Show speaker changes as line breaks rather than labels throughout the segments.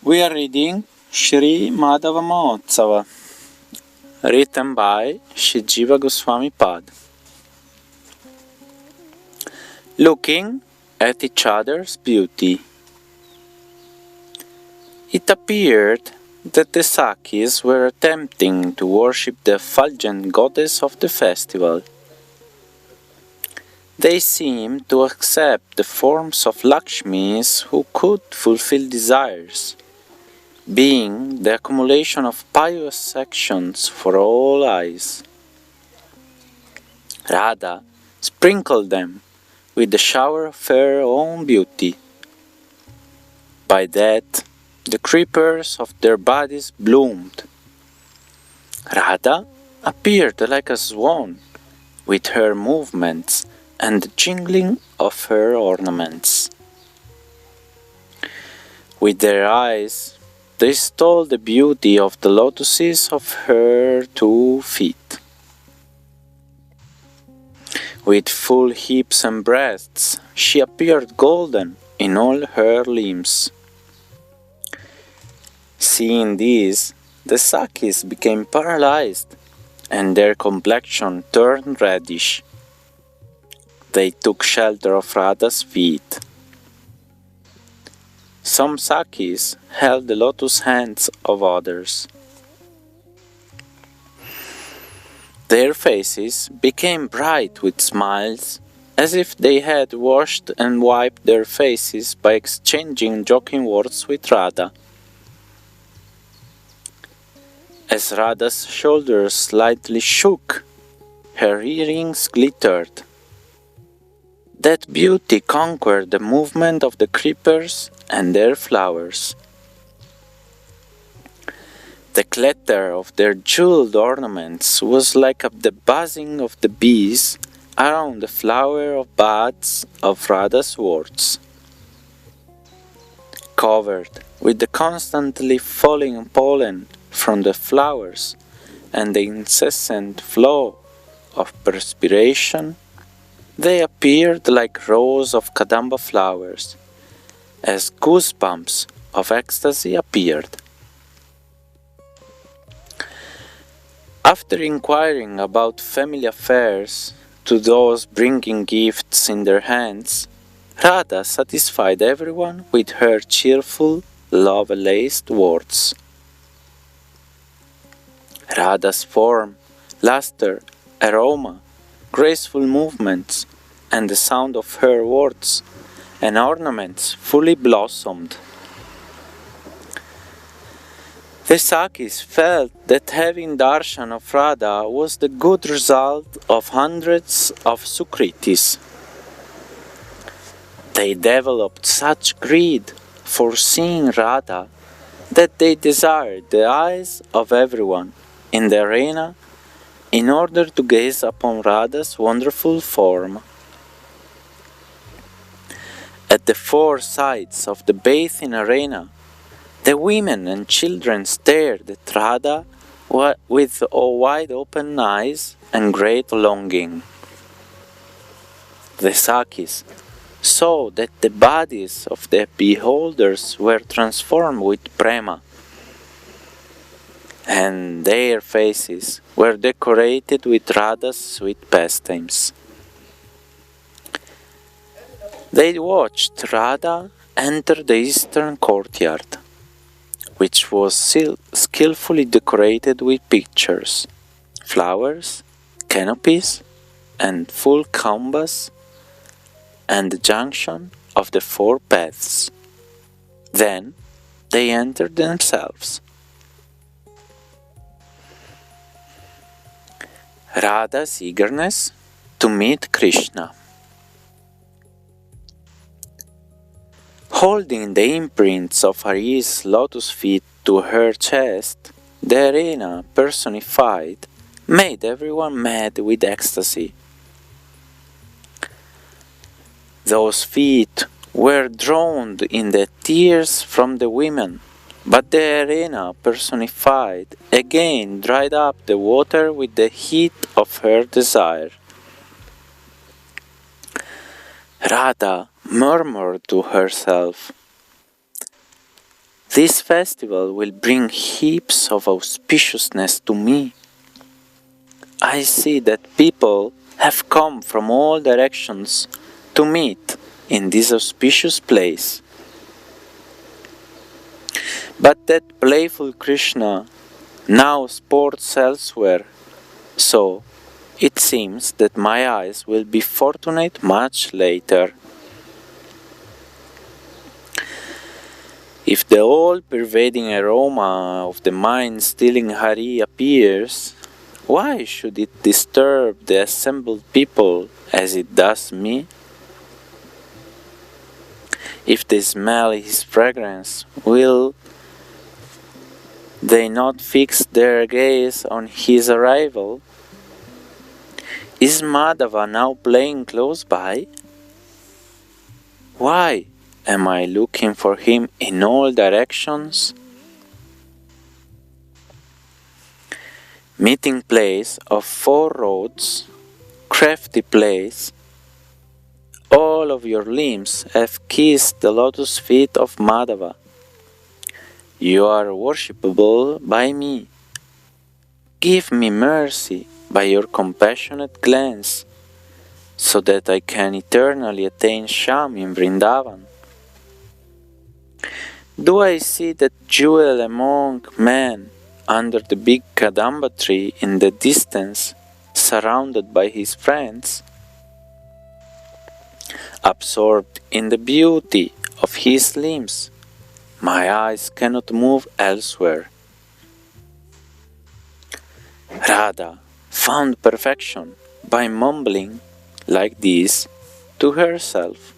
We are reading Sri Madhava Mahotsava, written by Srila Jiva Goswamipada. Looking at each other's beauty. It appeared that the Sakis were attempting to worship the effulgent goddess of the festival. They seemed to accept the forms of Lakshmis who could fulfill desires, being the accumulation of pious actions for all eyes. Radha sprinkled them with the shower of her own beauty. By that, the creepers of their bodies bloomed. Radha appeared like a swan, with her movements and the jingling of her ornaments. With their eyes, they stole the beauty of the lotuses of her 2 feet. With full hips and breasts, she appeared golden in all her limbs. Seeing this, the Sakis became paralyzed, and their complexion turned reddish. They took shelter of Radha's feet. Some Sakis held the lotus hands of others. Their faces became bright with smiles, as if they had washed and wiped their faces by exchanging joking words with Radha. As Radha's shoulders slightly shook, her earrings glittered. That beauty conquered the movement of the creepers and their flowers. The clatter of their jeweled ornaments was like the buzzing of the bees around the flower buds of Radha's words. Covered with the constantly falling pollen from the flowers and the incessant flow of perspiration, they appeared like rows of kadamba flowers, as goosebumps of ecstasy appeared. After inquiring about family affairs to those bringing gifts in their hands, Radha satisfied everyone with her cheerful, love-laced words. Radha's form, luster, aroma, graceful movements, and the sound of her words and ornaments fully blossomed. The Sakis felt that having darshan of Radha was the good result of hundreds of sukritis. They developed such greed for seeing Radha that they desired the eyes of everyone in the arena in order to gaze upon Radha's wonderful form. At the 4 sides of the bathing arena, the women and children stared at Radha with wide open eyes and great longing. The Sakis saw that the bodies of the beholders were transformed with prema, and their faces were decorated with Radha's sweet pastimes. They watched Radha enter the eastern courtyard, which was skillfully decorated with pictures, flowers, canopies, and full kumbhas, and the junction of the 4 paths. Then they entered themselves. Radha's eagerness to meet Krishna. Holding the imprints of Hari's lotus feet to her chest, the arena personified made everyone mad with ecstasy. Those feet were drowned in the tears from the women, but the arena personified again dried up the water with the heat of her desire. Radha murmured to herself, This festival will bring heaps of auspiciousness to me. I see that people have come from all directions to meet in this auspicious place. But that playful Krishna now sports elsewhere, so it seems that my eyes will be fortunate much later. If the all-pervading aroma of the mind-stealing Hari appears, why should it disturb the assembled people as it does me? If they smell his fragrance, will they not fix their gaze on his arrival? Is Madhava now playing close by? Why am I looking for him in all directions? Meeting place of 4 roads, crafty place, all of your limbs have kissed the lotus feet of Madhava. You are worshipable by me. Give me mercy by your compassionate glance, so that I can eternally attain Sham in Vrindavan. Do I see that jewel among men under the big Kadamba tree in the distance, surrounded by his friends? Absorbed in the beauty of his limbs, my eyes cannot move elsewhere. Radha found perfection by mumbling like this to herself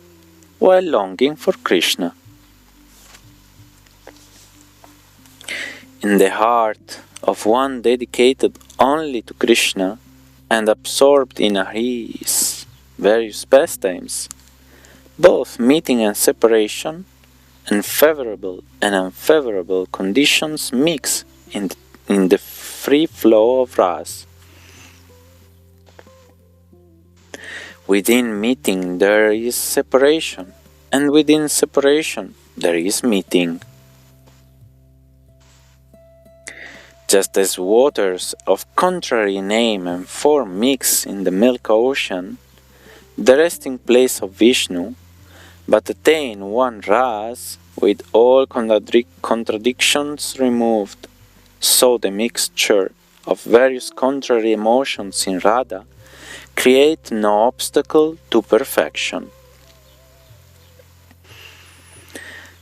while longing for Krishna. In the heart of one dedicated only to Krishna and absorbed in his various pastimes, both meeting and separation, and favorable and unfavorable conditions mix in the free flow of ras. Within meeting there is separation, and within separation there is meeting. Just as waters of contrary name and form mix in the milk ocean, the resting place of Vishnu, but attain one ras with all contradictions removed, so the mixture of various contrary emotions in Radha create no obstacle to perfection.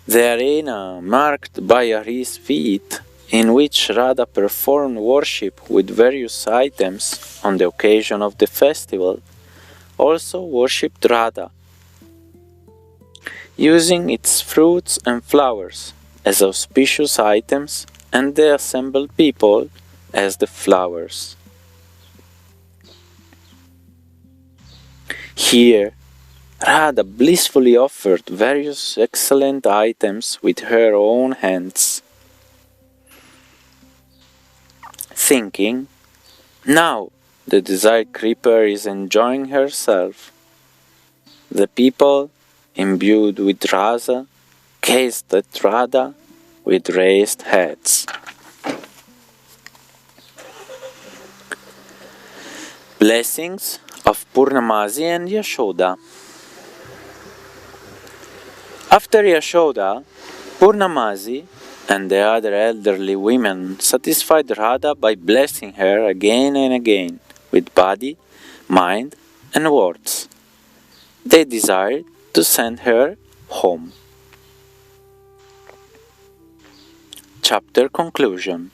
The arena marked by Hari's feet, in which Radha performed worship with various items on the occasion of the festival, also worshipped Radha, using its fruits and flowers as auspicious items and the assembled people as the flowers. Here, Radha blissfully offered various excellent items with her own hands, thinking, now the desired creeper is enjoying herself. The people, imbued with rasa, gazed at Radha with raised heads. Blessings of Purnamasi and Yashoda. After Yashoda, Purnamasi and the other elderly women satisfied Radha by blessing her again and again with body, mind, and words. They desired to send her home. Chapter Conclusion.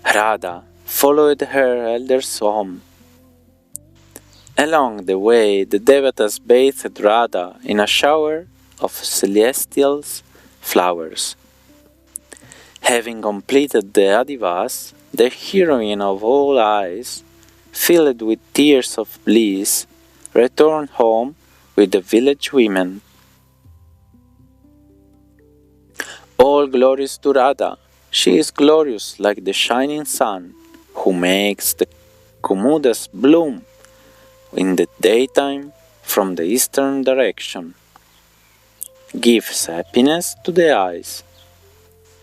Radha followed her elders home. Along the way, the devatas bathed Radha in a shower of celestial flowers. Having completed the adivas, the heroine of all eyes, filled with tears of bliss, returned home with the village women. All glories to Radha. She is glorious like the shining sun, who makes the kumudas bloom in the daytime from the eastern direction. gives happiness to the eyes,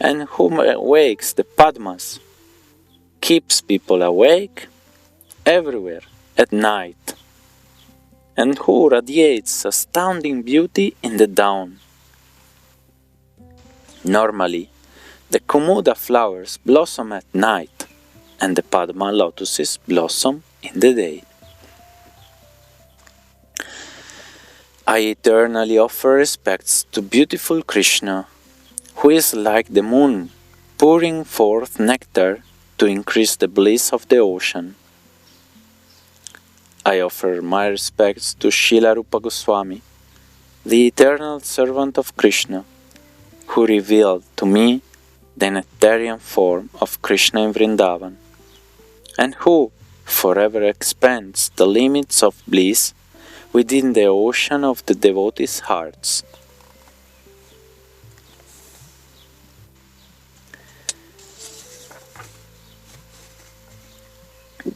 and who wakes the Padmas, keeps people awake everywhere at night, and who radiates astounding beauty in the dawn. Normally, the Kumuda flowers blossom at night, and the Padma lotuses blossom in the day. I eternally offer respects to beautiful Krishna, who is like the moon, pouring forth nectar to increase the bliss of the ocean. I offer my respects to Srila Rupa Goswami, the eternal servant of Krishna, who revealed to me the nectarian form of Krishna in Vrindavan, and who forever expands the limits of bliss within the ocean of the devotees' hearts.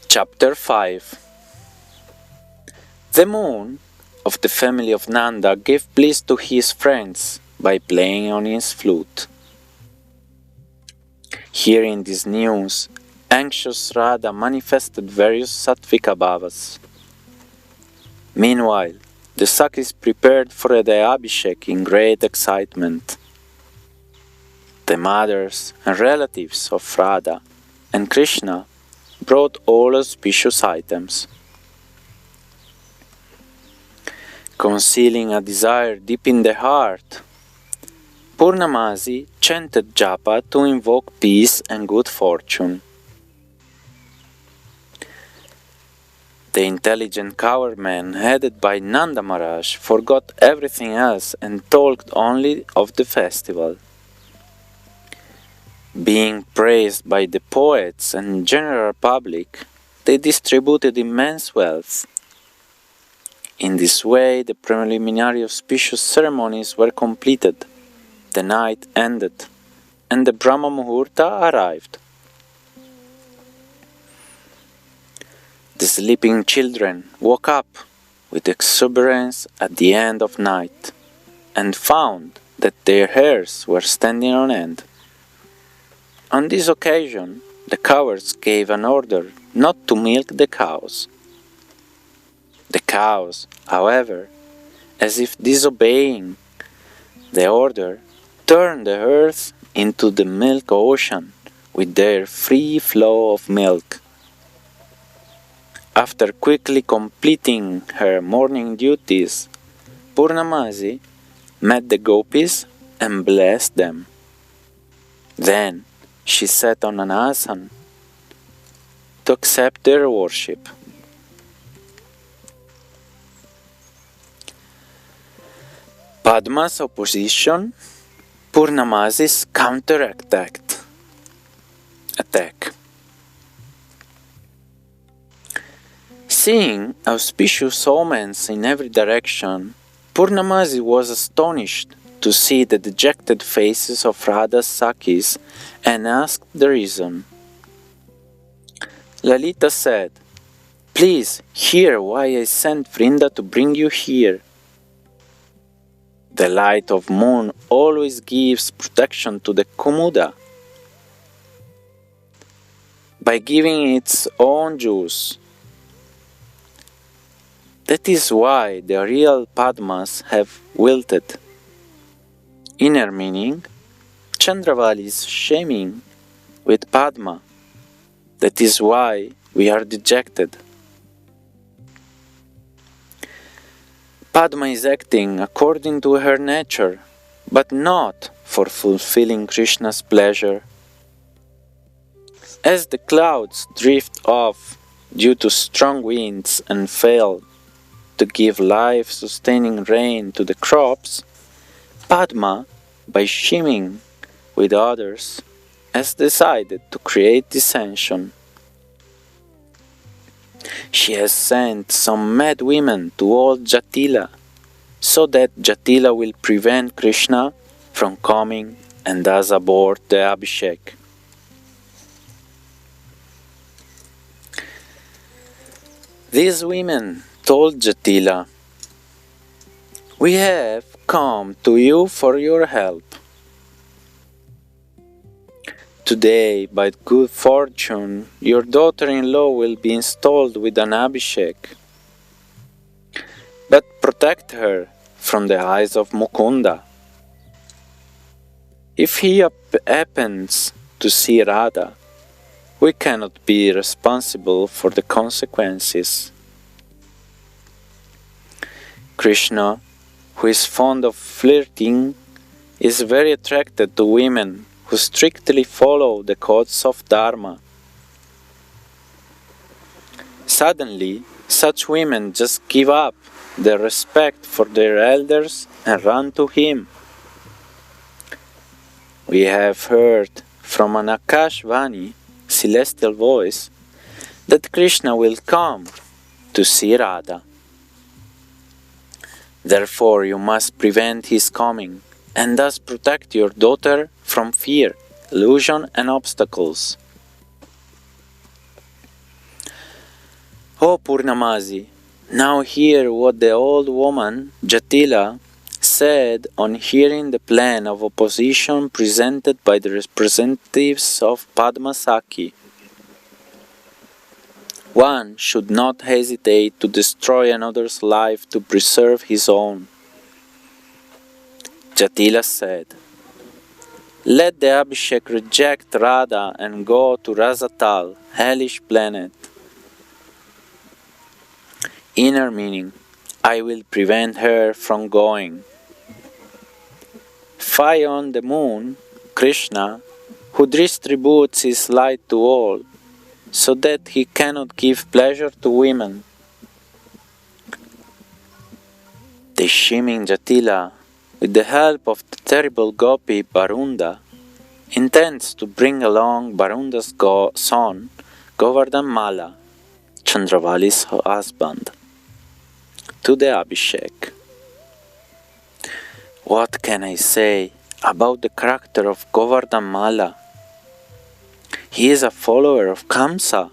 Chapter 5. The moon of the family of Nanda gave bliss to his friends by playing on his flute. Hearing this news, anxious Radha manifested various sattvika bhavas. Meanwhile, the Sakis prepared for the Abhishek in great excitement. The mothers and relatives of Radha and Krishna brought all auspicious items. Concealing a desire deep in the heart, Purnamasi chanted japa to invoke peace and good fortune. The intelligent cowherman headed by Nanda Maharaj forgot everything else and talked only of the festival. Being praised by the poets and general public, they distributed immense wealth. In this way, the preliminary auspicious ceremonies were completed, the night ended, and the Brahma Muhurta arrived. The sleeping children woke up with exuberance at the end of night, and found that their hairs were standing on end. On this occasion, the cowards gave an order not to milk the cows. The cows, however, as if disobeying the order, turned the earth into the milk ocean with their free flow of milk. After quickly completing her morning duties, Purnamasi met the gopis and blessed them. Then she sat on an asan to accept their worship. Padma's opposition, Purnamasi's counterattack. Seeing auspicious omens in every direction, Purnamasi was astonished to see the dejected faces of Radha's Sakis and asked the reason. Lalita said, "Please hear why I sent Vrinda to bring you here. The light of moon always gives protection to the Kumuda by giving its own juice. That is why the real Padmas have wilted. Inner meaning, Chandravali is shaming with Padma. That is why we are dejected. Padma is acting according to her nature, but not for fulfilling Krishna's pleasure. As the clouds drift off due to strong winds and fail to give life-sustaining rain to the crops, Padma, by shimming with others, has decided to create dissension. She has sent some mad women to old Jatila, so that Jatila will prevent Krishna from coming and thus abort the Abhishek. These women told Jatila, "We have come to you for your help. Today, by good fortune, your daughter-in-law will be installed with an Abhishek. But protect her from the eyes of Mukunda. If he happens to see Radha, we cannot be responsible for the consequences. Krishna, who is fond of flirting, is very attracted to women who strictly follow the codes of Dharma. Suddenly, such women just give up their respect for their elders and run to him. We have heard from an Akashvani, celestial voice, that Krishna will come to see Radha. Therefore you must prevent his coming, and thus protect your daughter from fear, illusion and obstacles. O Purnamasi, now hear what the old woman, Jatila, said on hearing the plan of opposition presented by the representatives of Padmasakhi. One should not hesitate to destroy another's life to preserve his own. Jatila said, "Let the Abhishek reject Radha and go to Rasatal, hellish planet." Inner meaning, I will prevent her from going. Fire on the moon, Krishna, who distributes his light to all, so that he cannot give pleasure to women. The shimming Jatila, with the help of the terrible Gopi Barunda, intends to bring along Barunda's son, Govardhan Mala, Chandravali's husband, to the Abhishek. What can I say about the character of Govardhan Mala? He is a follower of Kamsa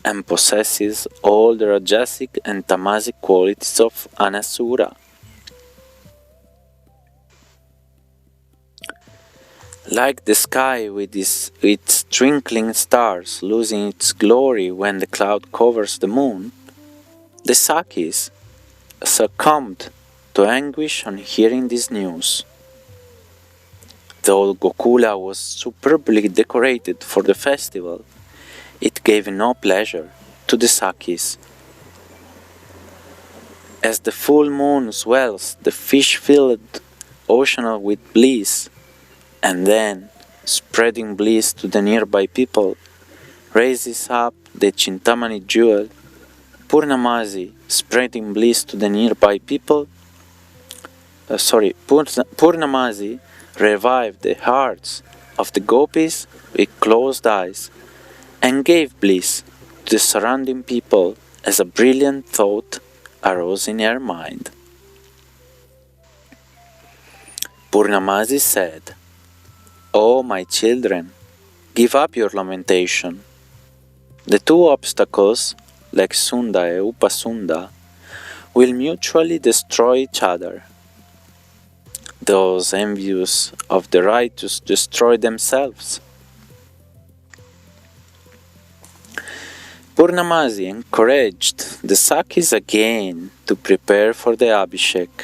and possesses all the Rajasic and Tamasic qualities of an Asura. Like the sky with its twinkling stars losing its glory when the cloud covers the moon, the Sakhis succumbed to anguish on hearing this news. Though Gokula was superbly decorated for the festival, it gave no pleasure to the Sakhis. As the full moon swells the fish-filled ocean with bliss, and then, spreading bliss to the nearby people, raises up the Chintamani jewel, Purnamasi, spreading bliss to the nearby people, Purnamasi revived the hearts of the gopis with closed eyes and gave bliss to the surrounding people as a brilliant thought arose in her mind. Purnamasi said, "O my children, give up your lamentation. The two obstacles, like Sunda and Upasunda, will mutually destroy each other. Those envious of the righteous destroy themselves." Purnamasi encouraged the Sakhis again to prepare for the Abhishek.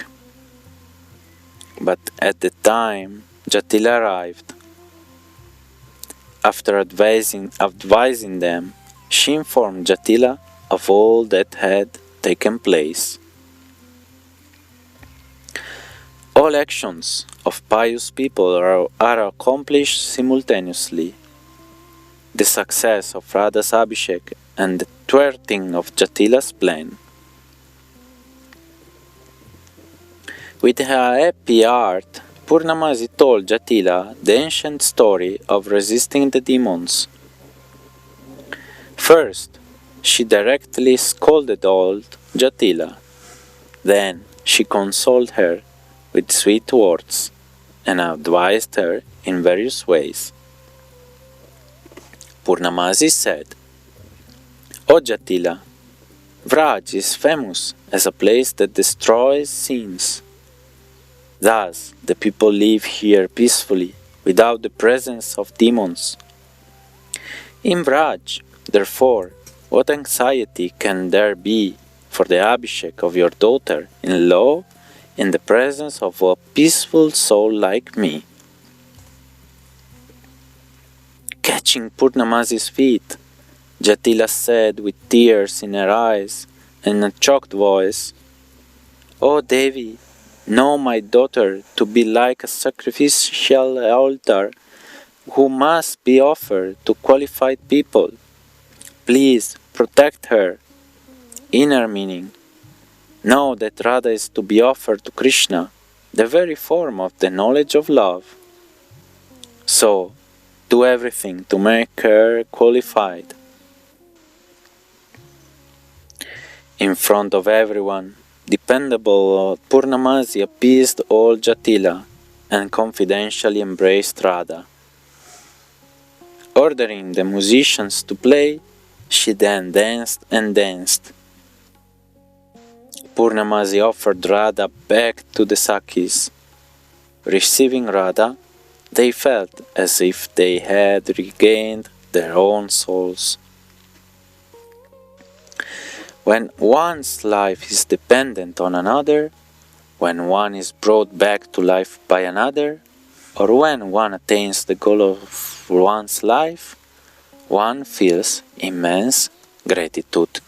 But at the time Jatila arrived. After advising them, she informed Jatila of all that had taken place. All actions of pious people are accomplished simultaneously. The success of Radha's Abhishek and the thwarting of Jatila's plan. With her happy heart, Purnamasi told Jatila the ancient story of resisting the demons. First, she directly scolded old Jatila. Then she consoled her with sweet words and advised her in various ways. Purnamasi said, "O Jatila, Vraj is famous as a place that destroys sins. Thus, the people live here peacefully, without the presence of demons. In Vraj, therefore, what anxiety can there be for the Abhishek of your daughter-in-law in the presence of a peaceful soul like me? Catching Purnamasi's feet, Jatila said with tears in her eyes and a choked voice, "O Devi, know my daughter to be like a sacrificial altar who must be offered to qualified people. Please protect her." Inner meaning: know that Radha is to be offered to Krishna, the very form of the knowledge of love. So, do everything to make her qualified. In front of everyone, dependable Purnamasi appeased old Jatila and confidentially embraced Radha. Ordering the musicians to play, she then danced and danced. Purnamasi offered Radha back to the Sakis. Receiving Radha, they felt as if they had regained their own souls. When one's life is dependent on another, when one is brought back to life by another, or when one attains the goal of one's life, one feels immense gratitude.